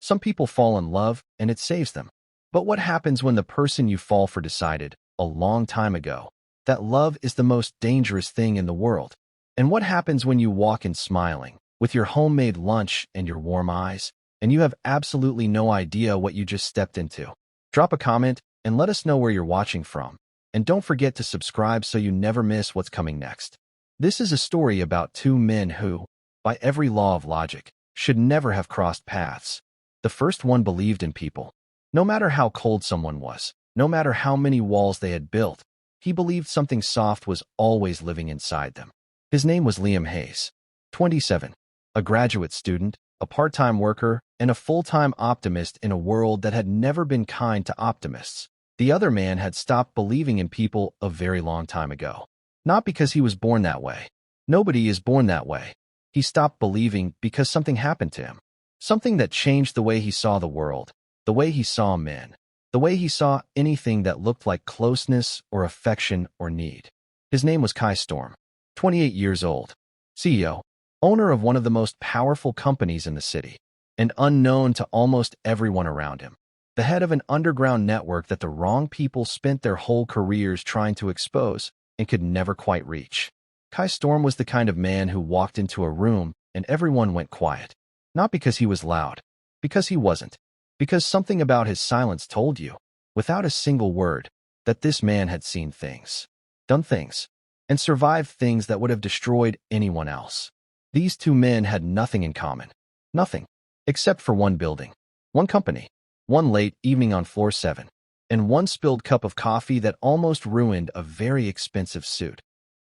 Some people fall in love, and it saves them. But what happens when the person you fall for decided, a long time ago, that love is the most dangerous thing in the world? And what happens when you walk in smiling, with your homemade lunch and your warm eyes, and you have absolutely no idea what you just stepped into? Drop a comment and let us know where you're watching from. And don't forget to subscribe so you never miss what's coming next. This is a story about two men who, by every law of logic, should never have crossed paths. The first one believed in people. No matter how cold someone was, no matter how many walls they had built, he believed something soft was always living inside them. His name was Liam Hayes, 27, a graduate student, a part-time worker, and a full-time optimist in a world that had never been kind to optimists. The other man had stopped believing in people a very long time ago. Not because he was born that way. Nobody is born that way. He stopped believing because something happened to him. Something that changed the way he saw the world, the way he saw men, the way he saw anything that looked like closeness or affection or need. His name was Kai Storm, 28 years old, CEO, owner of one of the most powerful companies in the city, and unknown to almost everyone around him. The head of an underground network that the wrong people spent their whole careers trying to expose and could never quite reach. Kai Storm was the kind of man who walked into a room and everyone went quiet. Not because he was loud, because he wasn't, because something about his silence told you, without a single word, that this man had seen things, done things, and survived things that would have destroyed anyone else. These two men had nothing in common. Nothing. Except for one building, one company, one late evening on floor 7, and one spilled cup of coffee that almost ruined a very expensive suit.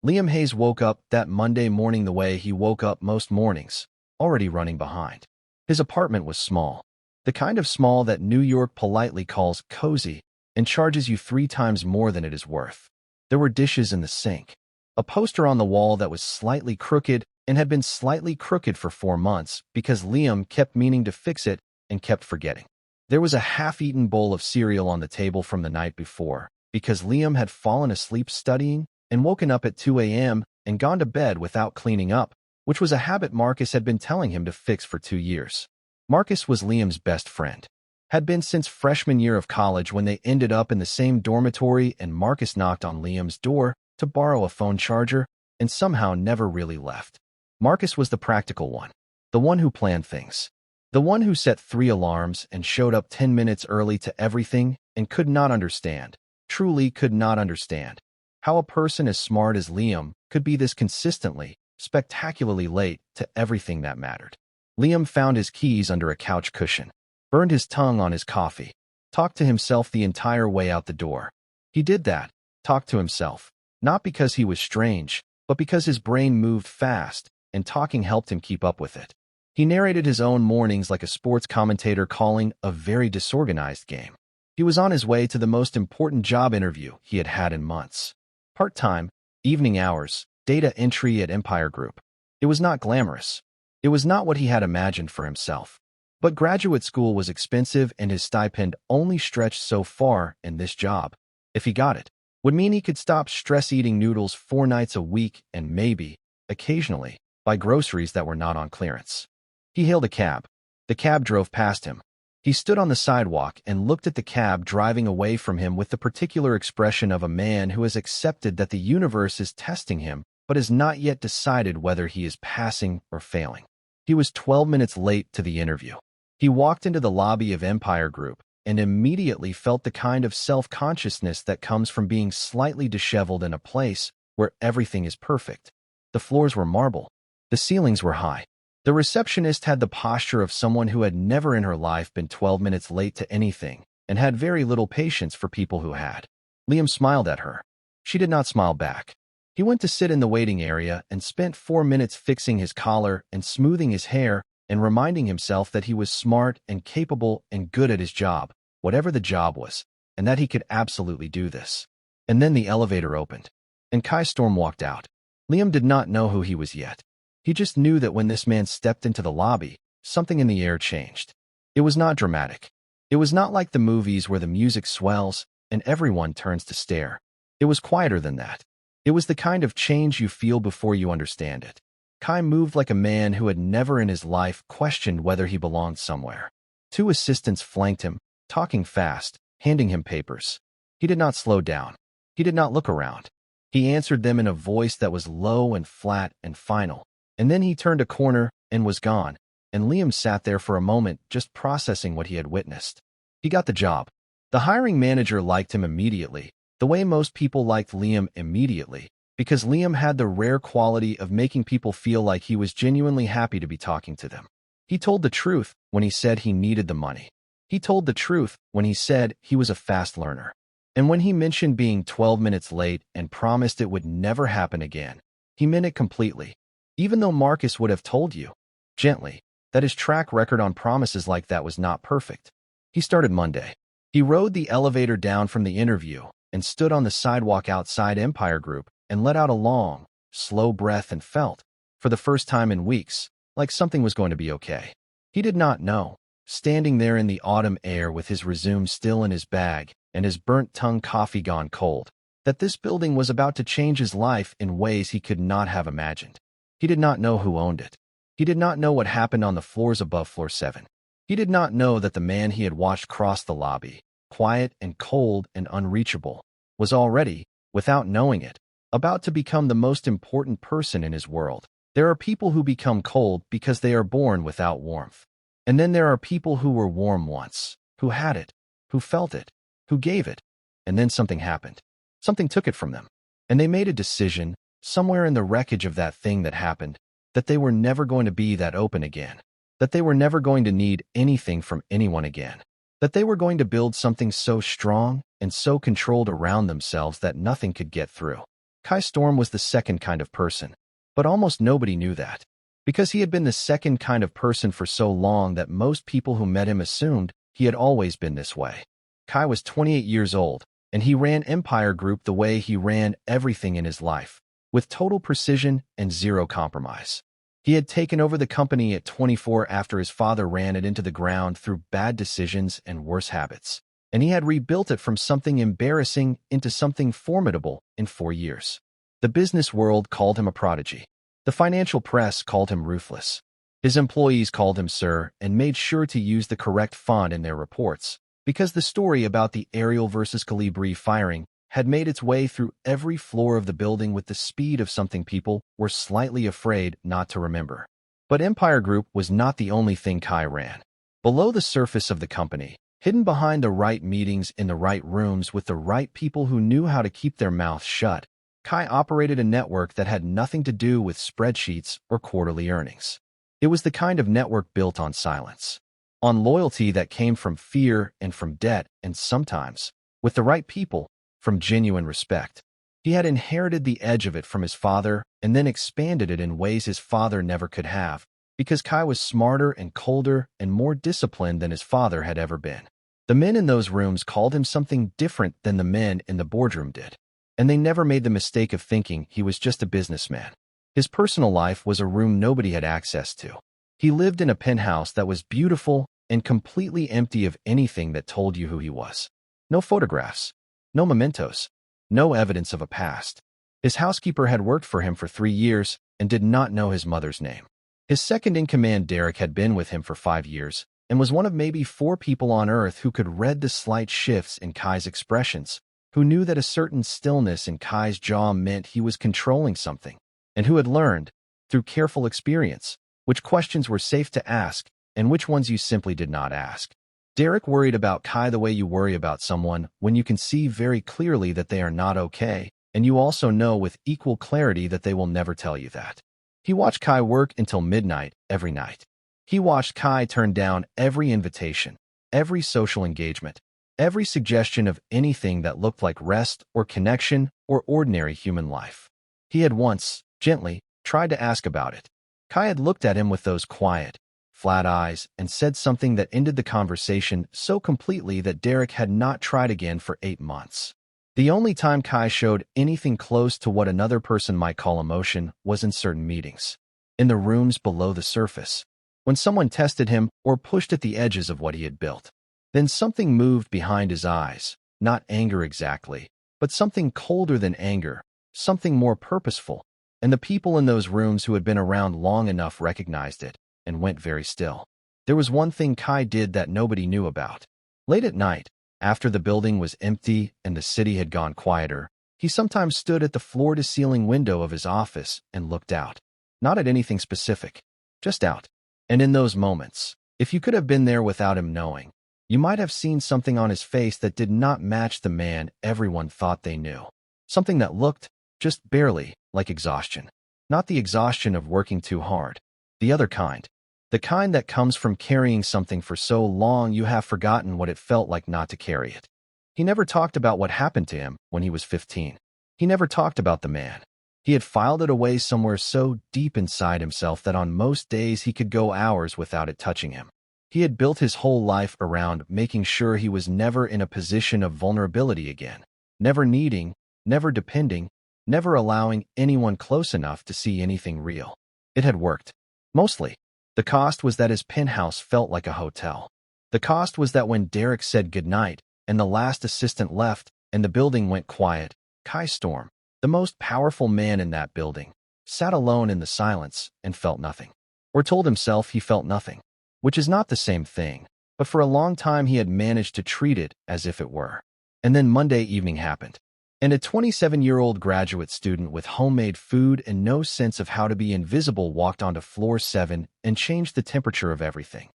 Liam Hayes woke up that Monday morning the way he woke up most mornings, already running behind. His apartment was small, the kind of small that New York politely calls cozy and charges you 3 times more than it is worth. There were dishes in the sink, a poster on the wall that was slightly crooked and had been slightly crooked for 4 months because Liam kept meaning to fix it and kept forgetting. There was a half-eaten bowl of cereal on the table from the night before because Liam had fallen asleep studying and woken up at 2 a.m. and gone to bed without cleaning up, which was a habit Marcus had been telling him to fix for 2 years. Marcus was Liam's best friend. Had been since freshman year of college when they ended up in the same dormitory and Marcus knocked on Liam's door to borrow a phone charger and somehow never really left. Marcus was the practical one, the one who planned things, the one who set 3 alarms and showed up 10 minutes early to everything and could not understand, truly could not understand, how a person as smart as Liam could be this consistently, spectacularly late to everything that mattered. Liam found his keys under a couch cushion, burned his tongue on his coffee, talked to himself the entire way out the door. He did that, talked to himself, not because he was strange, but because his brain moved fast, and talking helped him keep up with it. He narrated his own mornings like a sports commentator calling a very disorganized game. He was on his way to the most important job interview he had had in months. Part-time, evening hours, data entry at Empire Group. It was not glamorous. It was not what he had imagined for himself. But graduate school was expensive and his stipend only stretched so far, and this job, if he got it, would mean he could stop stress-eating noodles 4 nights a week and maybe, occasionally, buy groceries that were not on clearance. He hailed a cab. The cab drove past him. He stood on the sidewalk and looked at the cab driving away from him with the particular expression of a man who has accepted that the universe is testing him but has not yet decided whether he is passing or failing. He was 12 minutes late to the interview. He walked into the lobby of Empire Group and immediately felt the kind of self-consciousness that comes from being slightly disheveled in a place where everything is perfect. The floors were marble. The ceilings were high. The receptionist had the posture of someone who had never in her life been 12 minutes late to anything and had very little patience for people who had. Liam smiled at her. She did not smile back. He went to sit in the waiting area and spent 4 minutes fixing his collar and smoothing his hair and reminding himself that he was smart and capable and good at his job, whatever the job was, and that he could absolutely do this. And then the elevator opened, and Kai Storm walked out. Liam did not know who he was yet. He just knew that when this man stepped into the lobby, something in the air changed. It was not dramatic. It was not like the movies where the music swells and everyone turns to stare. It was quieter than that. It was the kind of change you feel before you understand it. Kai moved like a man who had never in his life questioned whether he belonged somewhere. Two assistants flanked him, talking fast, handing him papers. He did not slow down. He did not look around. He answered them in a voice that was low and flat and final. And then he turned a corner and was gone, and Liam sat there for a moment just processing what he had witnessed. He got the job. The hiring manager liked him immediately, the way most people liked Liam immediately, because Liam had the rare quality of making people feel like he was genuinely happy to be talking to them. He told the truth when he said he needed the money. He told the truth when he said he was a fast learner. And when he mentioned being 12 minutes late and promised it would never happen again, he meant it completely. Even though Marcus would have told you, gently, that his track record on promises like that was not perfect. He started Monday. He rode the elevator down from the interview and stood on the sidewalk outside Empire Group and let out a long, slow breath and felt, for the first time in weeks, like something was going to be okay. He did not know, standing there in the autumn air with his resume still in his bag and his burnt-tongue coffee gone cold, that this building was about to change his life in ways he could not have imagined. He did not know who owned it. He did not know what happened on the floors above floor 7. He did not know that the man he had watched cross the lobby, quiet and cold and unreachable, was already, without knowing it, about to become the most important person in his world. There are people who become cold because they are born without warmth. And then there are people who were warm once, who had it, who felt it, who gave it, and then something happened. Something took it from them. And they made a decision, somewhere in the wreckage of that thing that happened, that they were never going to be that open again, that they were never going to need anything from anyone again, that they were going to build something so strong and so controlled around themselves that nothing could get through. Kai Storm was the second kind of person, but almost nobody knew that, because he had been the second kind of person for so long that most people who met him assumed he had always been this way. Kai was 28 years old, and he ran Empire Group the way he ran everything in his life, with total precision and zero compromise. He had taken over the company at 24 after his father ran it into the ground through bad decisions and worse habits, and he had rebuilt it from something embarrassing into something formidable in 4 years. The business world called him a prodigy. The financial press called him ruthless. His employees called him Sir and made sure to use the correct font in their reports, because the story about the Ariel versus Calibri firing had made its way through every floor of the building with the speed of something people were slightly afraid not to remember. But Empire Group was not the only thing Kai ran. Below the surface of the company, hidden behind the right meetings in the right rooms with the right people who knew how to keep their mouths shut, Kai operated a network that had nothing to do with spreadsheets or quarterly earnings. It was the kind of network built on silence, on loyalty that came from fear and from debt, and sometimes, with the right people, from genuine respect. He had inherited the edge of it from his father and then expanded it in ways his father never could have, because Kai was smarter and colder and more disciplined than his father had ever been. The men in those rooms called him something different than the men in the boardroom did, and they never made the mistake of thinking he was just a businessman. His personal life was a room nobody had access to. He lived in a penthouse that was beautiful and completely empty of anything that told you who he was. No photographs. No mementos, no evidence of a past. His housekeeper had worked for him for 3 years and did not know his mother's name. His second-in-command Derek had been with him for 5 years and was one of maybe 4 people on Earth who could read the slight shifts in Kai's expressions, who knew that a certain stillness in Kai's jaw meant he was controlling something, and who had learned, through careful experience, which questions were safe to ask and which ones you simply did not ask. Derek worried about Kai the way you worry about someone when you can see very clearly that they are not okay, and you also know with equal clarity that they will never tell you that. He watched Kai work until midnight every night. He watched Kai turn down every invitation, every social engagement, every suggestion of anything that looked like rest or connection or ordinary human life. He had once, gently, tried to ask about it. Kai had looked at him with those quiet, flat eyes and said something that ended the conversation so completely that Derek had not tried again for 8 months. The only time Kai showed anything close to what another person might call emotion was in certain meetings, in the rooms below the surface, when someone tested him or pushed at the edges of what he had built. Then something moved behind his eyes, not anger exactly, but something colder than anger, something more purposeful, and the people in those rooms who had been around long enough recognized it and went very still. There was one thing Kai did that nobody knew about. Late at night, after the building was empty and the city had gone quieter, he sometimes stood at the floor-to-ceiling window of his office and looked out. Not at anything specific, just out. And in those moments, if you could have been there without him knowing, you might have seen something on his face that did not match the man everyone thought they knew. Something that looked, just barely, like exhaustion. Not the exhaustion of working too hard. The other kind. The kind that comes from carrying something for so long you have forgotten what it felt like not to carry it. He never talked about what happened to him when he was 15. He never talked about the man. He had filed it away somewhere so deep inside himself that on most days he could go hours without it touching him. He had built his whole life around making sure he was never in a position of vulnerability again. Never needing, never depending, never allowing anyone close enough to see anything real. It had worked. Mostly. The cost was that his penthouse felt like a hotel. The cost was that when Derek said goodnight and the last assistant left and the building went quiet, Kai Storm, the most powerful man in that building, sat alone in the silence and felt nothing. Or told himself he felt nothing, which is not the same thing, but for a long time he had managed to treat it as if it were. And then Monday evening happened. And a 27-year-old graduate student with homemade food and no sense of how to be invisible walked onto floor 7 and changed the temperature of everything.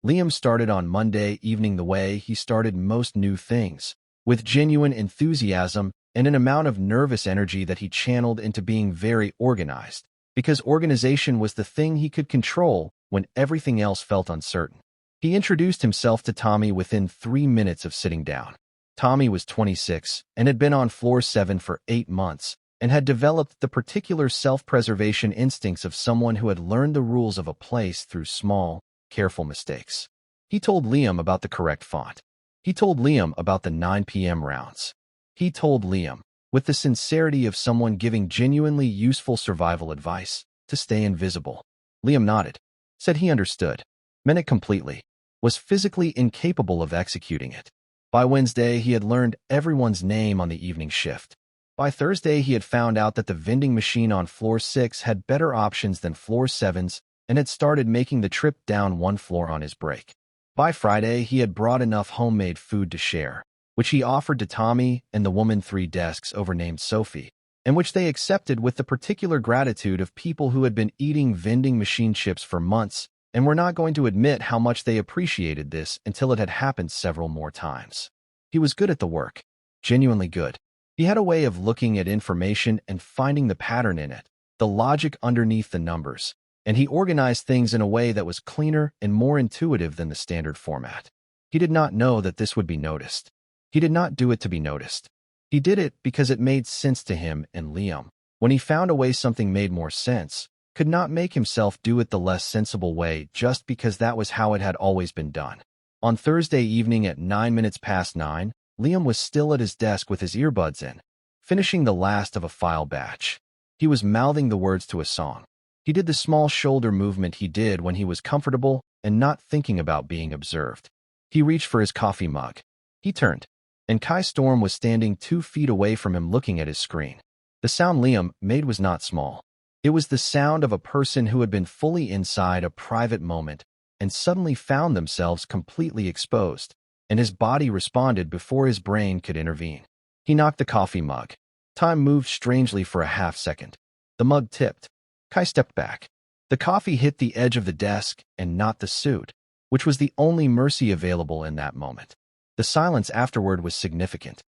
Liam started on Monday evening the way he started most new things, with genuine enthusiasm and an amount of nervous energy that he channeled into being very organized, because organization was the thing he could control when everything else felt uncertain. He introduced himself to Tommy within 3 minutes of sitting down. Tommy was 26 and had been on floor 7 for 8 months and had developed the particular self-preservation instincts of someone who had learned the rules of a place through small, careful mistakes. He told Liam about the correct font. He told Liam about the 9 p.m. rounds. He told Liam, with the sincerity of someone giving genuinely useful survival advice, to stay invisible. Liam nodded, said he understood, meant it completely, was physically incapable of executing it. By Wednesday, he had learned everyone's name on the evening shift. By Thursday, he had found out that the vending machine on floor 6 had better options than floor 7's and had started making the trip down 1 floor on his break. By Friday, he had brought enough homemade food to share, which he offered to Tommy and the woman 3 desks over named Sophie, and which they accepted with the particular gratitude of people who had been eating vending machine chips for months and were not going to admit how much they appreciated this until it had happened several more times. He was good at the work, genuinely good. He had a way of looking at information and finding the pattern in it, the logic underneath the numbers, and he organized things in a way that was cleaner and more intuitive than the standard format. He did not know that this would be noticed. He did not do it to be noticed. He did it because it made sense to him and Liam. When he found a way something made more sense, could not make himself do it the less sensible way just because that was how it had always been done. On Thursday evening at 9:09, Liam was still at his desk with his earbuds in, finishing the last of a file batch. He was mouthing the words to a song. He did the small shoulder movement he did when he was comfortable and not thinking about being observed. He reached for his coffee mug. He turned, and Kai Storm was standing 2 feet away from him looking at his screen. The sound Liam made was not small. It was the sound of a person who had been fully inside a private moment and suddenly found themselves completely exposed, and his body responded before his brain could intervene. He knocked the coffee mug. Time moved strangely for a half-second. The mug tipped. Kai stepped back. The coffee hit the edge of the desk and not the suit, which was the only mercy available in that moment. The silence afterward was significant.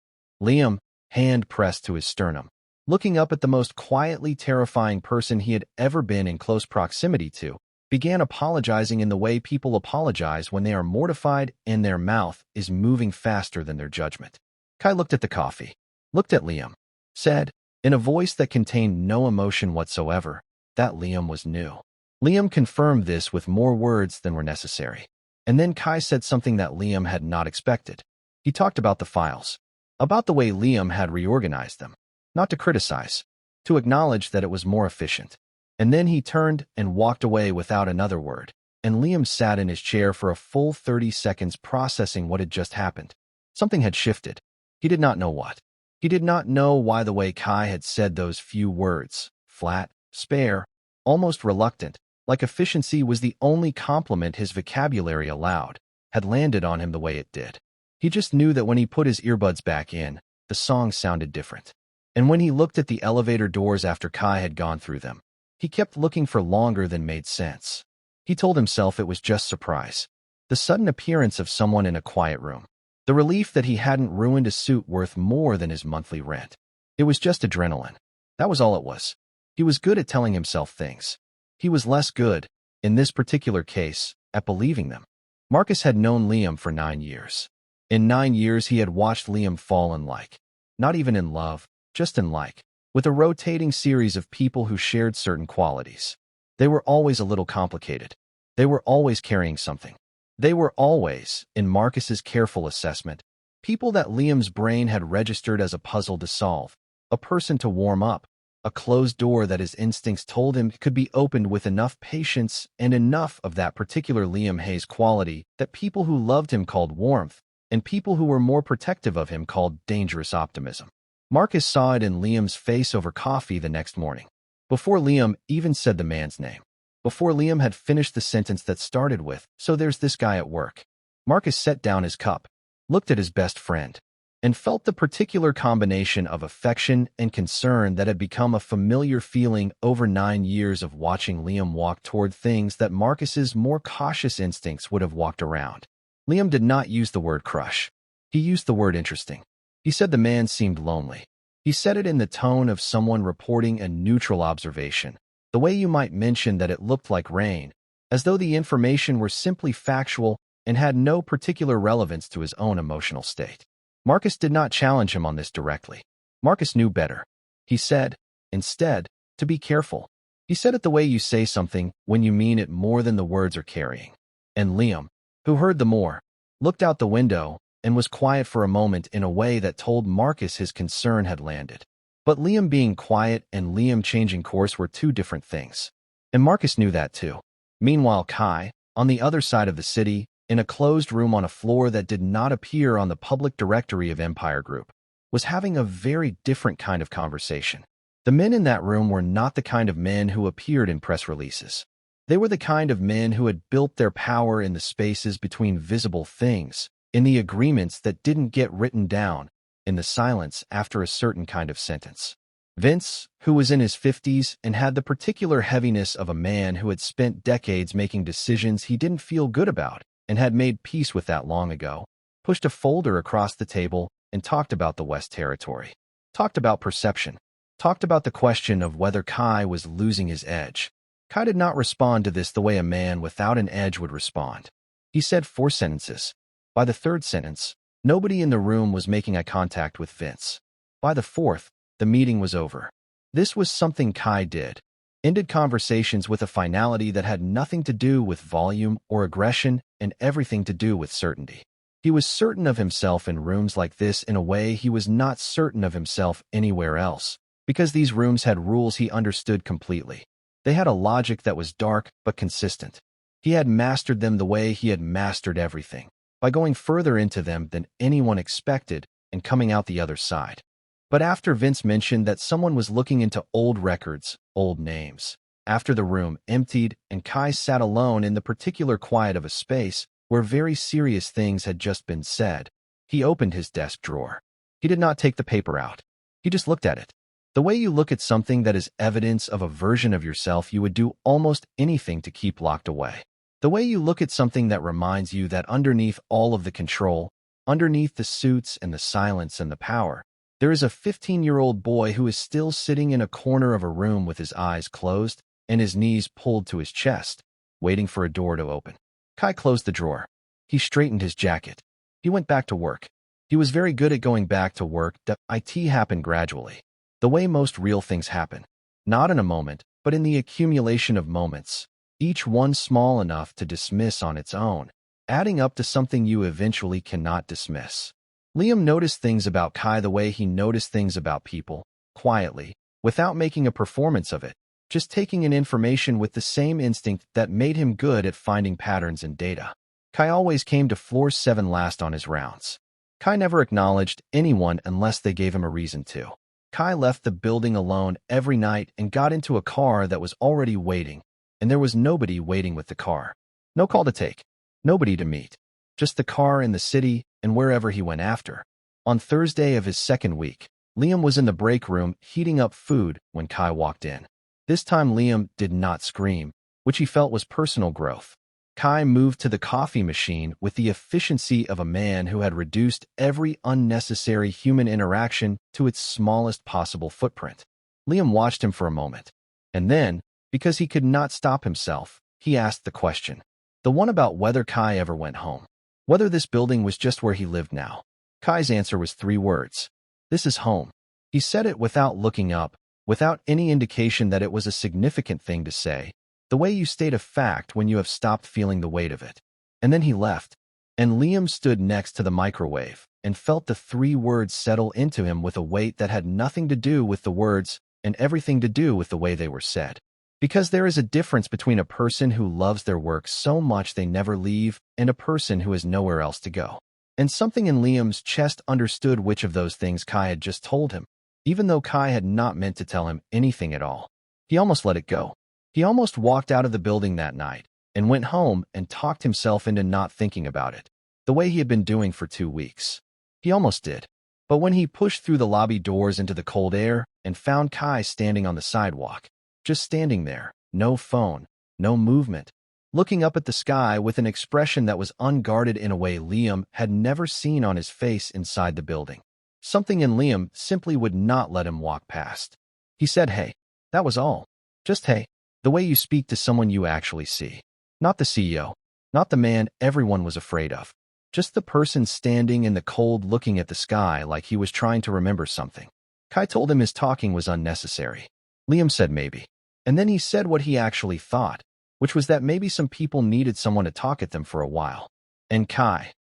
Liam, hand pressed to his sternum, looking up at the most quietly terrifying person he had ever been in close proximity to, began apologizing in the way people apologize when they are mortified and their mouth is moving faster than their judgment. Kai looked at the coffee, looked at Liam, said, in a voice that contained no emotion whatsoever, that Liam was new. Liam confirmed this with more words than were necessary. And then Kai said something that Liam had not expected. He talked about the files, about the way Liam had reorganized them. Not to criticize, to acknowledge that it was more efficient. And then he turned and walked away without another word, and Liam sat in his chair for a full 30 seconds processing what had just happened. Something had shifted. He did not know what. He did not know why the way Kai had said those few words, flat, spare, almost reluctant, like efficiency was the only compliment his vocabulary allowed, had landed on him the way it did. He just knew that when he put his earbuds back in, the song sounded different. And when he looked at the elevator doors after Kai had gone through them, he kept looking for longer than made sense. He told himself it was just surprise. The sudden appearance of someone in a quiet room. The relief that he hadn't ruined a suit worth more than his monthly rent. It was just adrenaline. That was all it was. He was good at telling himself things. He was less good, in this particular case, at believing them. Marcus had known Liam for 9 years. In 9 years he had watched Liam fall in like. Not even in love, just in like. With a rotating series of people who shared certain qualities. They were always a little complicated. They were always carrying something. They were always, in Marcus's careful assessment, people that Liam's brain had registered as a puzzle to solve, a person to warm up, a closed door that his instincts told him could be opened with enough patience and enough of that particular Liam Hayes quality that people who loved him called warmth, and people who were more protective of him called dangerous optimism. Marcus saw it in Liam's face over coffee the next morning. Before Liam even said the man's name. Before Liam had finished the sentence that started with, "So there's this guy at work." Marcus set down his cup, looked at his best friend, and felt the particular combination of affection and concern that had become a familiar feeling over 9 years of watching Liam walk toward things that Marcus's more cautious instincts would have walked around. Liam did not use the word crush. He used the word interesting. He said the man seemed lonely. He said it in the tone of someone reporting a neutral observation, the way you might mention that it looked like rain, as though the information were simply factual and had no particular relevance to his own emotional state. Marcus did not challenge him on this directly. Marcus knew better. He said, instead, to be careful. He said it the way you say something when you mean it more than the words are carrying. And Liam, who heard the more, looked out the window and was quiet for a moment in a way that told Marcus his concern had landed. But Liam being quiet and Liam changing course were two different things. And Marcus knew that too. Meanwhile, Kai, on the other side of the city, in a closed room on a floor that did not appear on the public directory of Empire Group, was having a very different kind of conversation. The men in that room were not the kind of men who appeared in press releases. They were the kind of men who had built their power in the spaces between visible things, in the agreements that didn't get written down, in the silence after a certain kind of sentence. Vince, who was in his 50s and had the particular heaviness of a man who had spent decades making decisions he didn't feel good about and had made peace with that long ago, pushed a folder across the table and talked about the West Territory. Talked about perception. Talked about the question of whether Kai was losing his edge. Kai did not respond to this the way a man without an edge would respond. He said 4 sentences. By the 3rd sentence, nobody in the room was making eye contact with Vince. By the 4th, the meeting was over. This was something Kai did. Ended conversations with a finality that had nothing to do with volume or aggression and everything to do with certainty. He was certain of himself in rooms like this in a way he was not certain of himself anywhere else, because these rooms had rules he understood completely. They had a logic that was dark but consistent. He had mastered them the way he had mastered everything, by going further into them than anyone expected and coming out the other side. But after Vince mentioned that someone was looking into old records, old names, after the room emptied and Kai sat alone in the particular quiet of a space where very serious things had just been said, he opened his desk drawer. He did not take the paper out. He just looked at it. The way you look at something that is evidence of a version of yourself you would do almost anything to keep locked away. The way you look at something that reminds you that underneath all of the control, underneath the suits and the silence and the power, there is a 15-year-old boy who is still sitting in a corner of a room with his eyes closed and his knees pulled to his chest, waiting for a door to open. Kai closed the drawer. He straightened his jacket. He went back to work. He was very good at going back to work. It happened gradually. The way most real things happen. Not in a moment, but in the accumulation of moments, each one small enough to dismiss on its own, adding up to something you eventually cannot dismiss. Liam noticed things about Kai the way he noticed things about people, quietly, without making a performance of it, just taking in information with the same instinct that made him good at finding patterns in data. Kai always came to floor 7 last on his rounds. Kai never acknowledged anyone unless they gave him a reason to. Kai left the building alone every night and got into a car that was already waiting, and there was nobody waiting with the car. No call to take, nobody to meet. Just the car in the city and wherever he went after. On Thursday of his second week, Liam was in the break room heating up food when Kai walked in. This time Liam did not scream, which he felt was personal growth. Kai moved to the coffee machine with the efficiency of a man who had reduced every unnecessary human interaction to its smallest possible footprint. Liam watched him for a moment, and then, because he could not stop himself, he asked the question. The one about whether Kai ever went home. Whether this building was just where he lived now. Kai's answer was 3 words. This is home. He said it without looking up, without any indication that it was a significant thing to say, the way you state a fact when you have stopped feeling the weight of it. And then he left, and Liam stood next to the microwave and felt the 3 words settle into him with a weight that had nothing to do with the words and everything to do with the way they were said. Because there is a difference between a person who loves their work so much they never leave and a person who has nowhere else to go. And something in Liam's chest understood which of those things Kai had just told him, even though Kai had not meant to tell him anything at all. He almost let it go. He almost walked out of the building that night and went home and talked himself into not thinking about it, the way he had been doing for 2 weeks. He almost did. But when he pushed through the lobby doors into the cold air and found Kai standing on the sidewalk, just standing there, no phone, no movement, looking up at the sky with an expression that was unguarded in a way Liam had never seen on his face inside the building. Something in Liam simply would not let him walk past. He said, "Hey." That was all. Just hey. The way you speak to someone you actually see. Not the CEO. Not the man everyone was afraid of. Just the person standing in the cold looking at the sky like he was trying to remember something. Kai told him his talking was unnecessary. Liam said maybe. And then he said what he actually thought, which was that maybe some people needed someone to talk at them for a while. And Kai,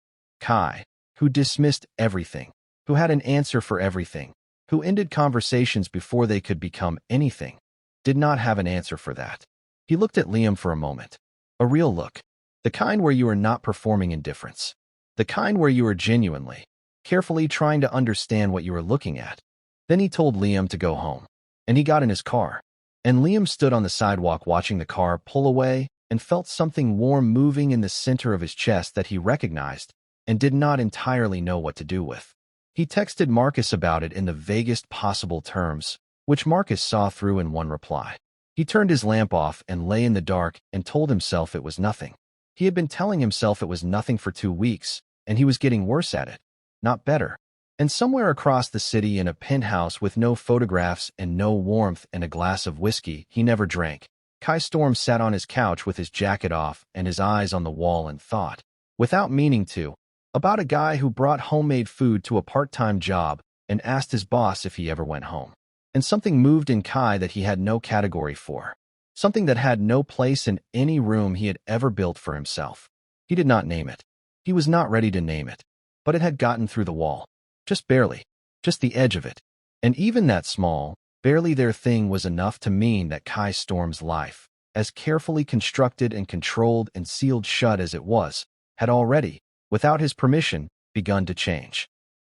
who dismissed everything, who had an answer for everything, who ended conversations before they could become anything, did not have an answer for that. He looked at Liam for a moment. A real look. The kind where you are not performing indifference. The kind where you are genuinely, carefully trying to understand what you are looking at. Then he told Liam to go home. And he got in his car. And Liam stood on the sidewalk watching the car pull away and felt something warm moving in the center of his chest that he recognized and did not entirely know what to do with. He texted Marcus about it in the vaguest possible terms, which Marcus saw through in one reply. He turned his lamp off and lay in the dark and told himself it was nothing. He had been telling himself it was nothing for 2 weeks, and he was getting worse at it, not better. And somewhere across the city in a penthouse with no photographs and no warmth and a glass of whiskey he never drank, Kai Storm sat on his couch with his jacket off and his eyes on the wall and thought, without meaning to, about a guy who brought homemade food to a part-time job and asked his boss if he ever went home. And something moved in Kai that he had no category for. Something that had no place in any room he had ever built for himself. He did not name it. He was not ready to name it. But it had gotten through the wall. Just barely. Just the edge of it. And even that small, barely there thing was enough to mean that Kai Storm's life, as carefully constructed and controlled and sealed shut as it was, had already, without his permission, begun to change.